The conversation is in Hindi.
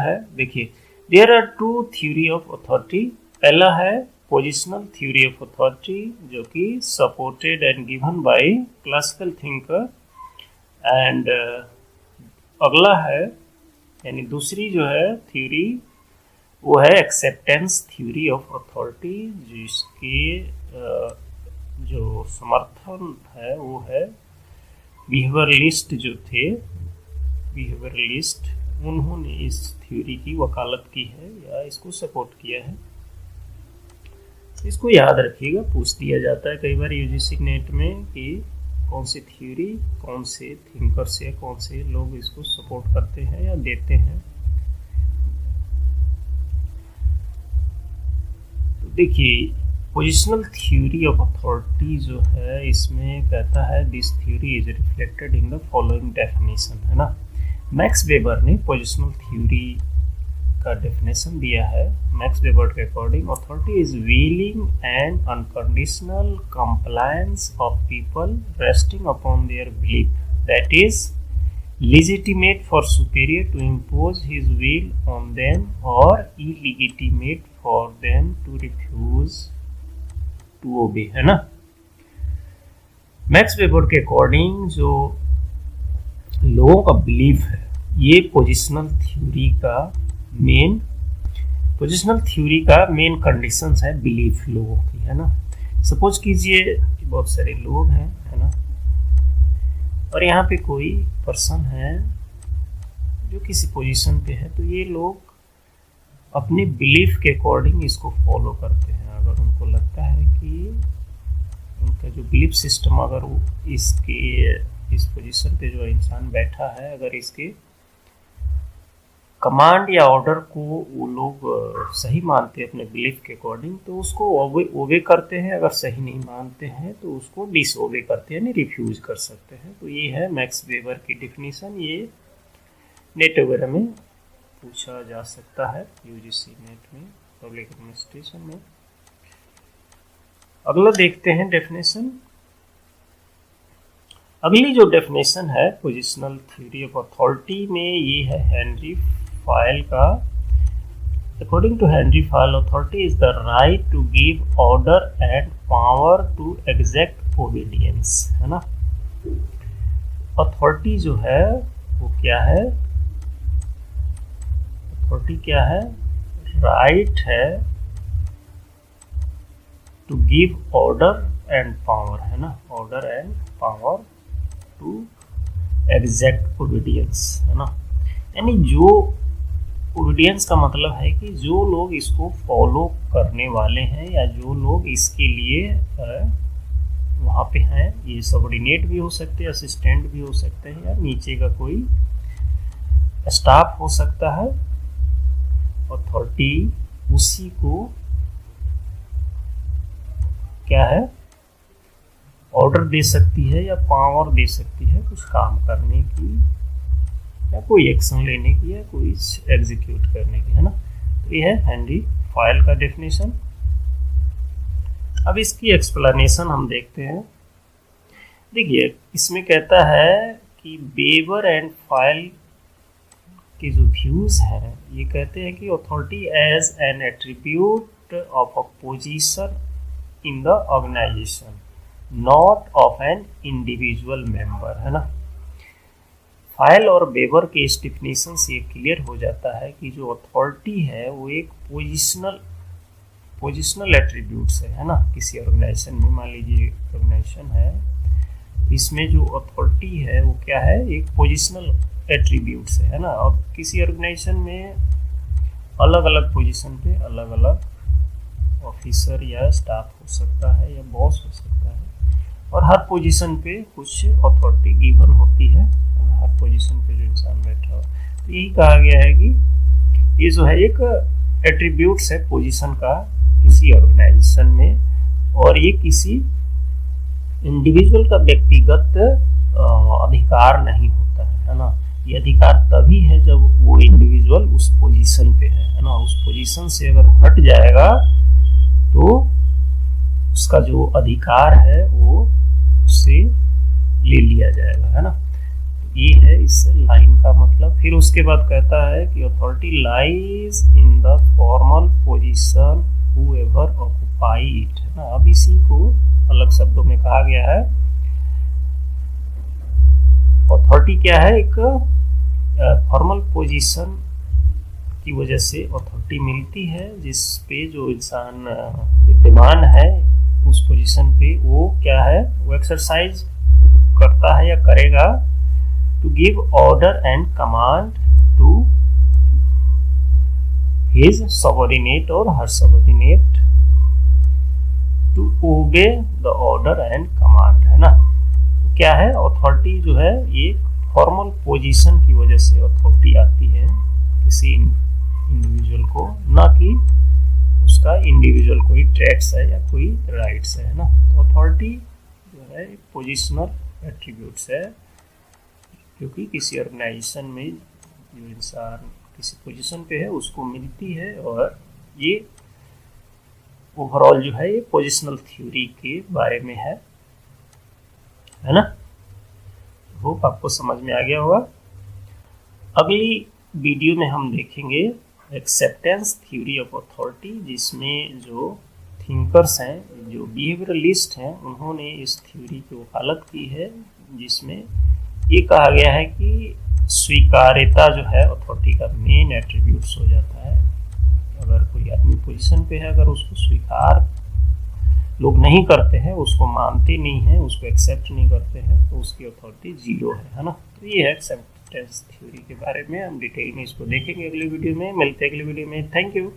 है, देखिए there are two theory of authority. पहला है पोजिशनल थ्योरी ऑफ अथॉरिटी जो कि supported and given by classical thinker, and अगला है यानी दूसरी जो है थ्योरी वो है एक्सेप्टेंस थ्योरी ऑफ अथॉरिटी, जिसके जो समर्थन है वो है बिहेवियरलिस्ट जो थे, बिहेवियरलिस्ट, उन्होंने इस थ्योरी की वकालत की है या इसको सपोर्ट किया है। इसको याद रखिएगा, पूछ दिया जाता है कई बार यूजीसी नेट में कि कौन सी थ्योरी, कौन से थिंकर्स या कौन से लोग इसको सपोर्ट करते हैं या देते हैं। तो देखिए पोजिशनल थ्योरी ऑफ अथॉरिटी जो है इसमें कहता है this theory is reflected in the following definition, है ना। मैक्स वेबर ने पोजिशनल थ्योरी का डेफिनेशन दिया है। मैक्स वेबर के according authority is willing and unconditional compliance of people resting upon their belief that is legitimate for superior to impose his will on them or illegitimate for them to refuse to obey, है ना। मैक्स वेबर के अकॉर्डिंग जो लोगों का बिलीफ है ये पोजिशनल थ्योरी का मेन कंडीशंस है बिलीफ लोगों की, है ना। सपोज कीजिए कि बहुत सारे लोग हैं, है ना, और यहाँ पे कोई पर्सन है जो किसी पोजीशन पे है, तो ये लोग अपने बिलीफ के अकॉर्डिंग इसको फॉलो करते हैं। अगर उनको लगता है कि उनका जो बिलीफ सिस्टम, अगर वो इस पोजीशन पे जो इंसान बैठा है, अगर इसके कमांड या ऑर्डर को वो लोग सही मानते हैं अपने बिलीफ के अकॉर्डिंग, तो उसको ओबे करते हैं। अगर सही नहीं मानते हैं तो उसको डिसओबे करते हैं, यानी रिफ्यूज कर सकते हैं। तो ये है मैक्स वेबर की डिफिनीशन। ये नेट वगैरह में पूछा जा सकता है, यूजीसी नेट में, पब्लिक एडमिनिस्ट्रेशन में। अगला देखते हैं डेफिनेशन। अगली जो डेफिनेशन है पोजिशनल थ्योरी ऑफ अथॉरिटी में, ये है हेनरी फायल का। According to Henry Fayol, authority is the right to give order and power to exact obedience, है ना। अथॉरिटी जो है वो क्या है, अथॉरिटी क्या है, राइट है to give order and power, है ना, order and power to exact obedience, है ना। यानी जो ओबीडियंस का मतलब है कि जो लोग इसको फॉलो करने वाले हैं या जो लोग इसके लिए वहाँ पे हैं, ये सबऑर्डिनेट भी हो सकते हैं, असिस्टेंट भी हो सकते हैं, या नीचे का कोई स्टाफ हो सकता है। अथॉरिटी उसी को क्या है, ऑर्डर दे सकती है या पावर दे सकती है कुछ काम करने की या कोई एक्शन लेने की या कोई एग्जीक्यूट करने की, है ना। तो ये है हेनरी फायल का डेफिनेशन। अब इसकी एक्सप्लेनेशन हम देखते हैं। देखिए इसमें कहता है कि वेबर एंड फायल के जो व्यूज हैं, ये कहते हैं कि authority as an attribute of a position in the organization, not of an individual member, है ना। फायल और वेबर के इस डिफिनेशन से क्लियर हो जाता है कि जो अथॉरिटी है वो एक पोजिशनल एट्रीब्यूट्स है ना। किसी ऑर्गेनाइजेशन में, मान लीजिए ऑर्गेनाइजेशन है, इसमें जो अथॉरिटी है वो क्या है, एक पोजिशनल एट्रीब्यूट्स है ना। और किसी ऑर्गेनाइजेशन में अलग अलग पोजीशन पे अलग अलग ऑफिसर या स्टाफ हो सकता है या बॉस हो सकता है, और हर पोजीशन पे कुछ अथॉरिटी गिवन होती है, हर पोजीशन पे जो इंसान बैठा हो। तो यही कहा गया है कि ये जो है एक एट्रीब्यूट्स है पोजीशन का किसी ऑर्गेनाइजेशन में, और ये किसी इंडिविजुअल का व्यक्तिगत अधिकार नहीं होता है ना। ये अधिकार तभी है जब वो इंडिविजुअल उस पोजीशन पे है ना। उस पोजीशन से अगर हट जाएगा तो उसका जो अधिकार है वो उससे ले लिया जाएगा, है ना। ये है इस लाइन का मतलब। फिर उसके बाद कहता है कि authority lies in the formal position whoever occupy it, है ना। अब इसी को अलग शब्दों में कहा गया है, अथॉरिटी क्या है, एक फॉर्मल पोजीशन की वजह से अथॉरिटी मिलती है, जिस पे जो इंसान विद्यमान है उस पोजीशन पे वो क्या है, वो एक्सरसाइज करता है या करेगा to give order and command to his subordinate और हर subordinate to obey the order and command, है ना। तो क्या है, अथॉरिटी जो है ये फॉर्मल पोजीशन की वजह से अथॉरिटी आती है किसी इंडिविजुअल को, ना कि उसका इंडिविजुअल कोई ट्रैक्स है या कोई राइट्स है ना। तो अथॉरिटी जो है पोजिशनल एट्रीब्यूट्स है, क्योंकि किसी ऑर्गेनाइजेशन में जो इंसान किसी पोजीशन पे है उसको मिलती है, और ये ओवरऑल जो है ये पोजिशनल थ्योरी के बारे में है ना। होप आपको समझ में आ गया होगा। अगली वीडियो में हम देखेंगे एक्सेप्टेंस थ्योरी ऑफ अथॉरिटी, जिसमें जो थिंकर्स हैं, जो बिहेवियरलिस्ट हैं, उन्होंने इस थ्योरी की वकालत की है, जिसमें ये कहा गया है कि स्वीकार्यता जो है अथॉरिटी का मेन एट्रीब्यूट्स हो जाता है। अगर कोई आदमी पोजीशन पे है, अगर उसको स्वीकार लोग नहीं करते हैं, उसको मानते नहीं हैं, उसको एक्सेप्ट नहीं करते हैं, तो उसकी अथॉरिटी जीरो है ना। तो ये है एक्सेप्टेंस थ्योरी के बारे में, हम डिटेल में इसको देखेंगे अगली वीडियो में। मिलते हैं अगली वीडियो में। Thank you.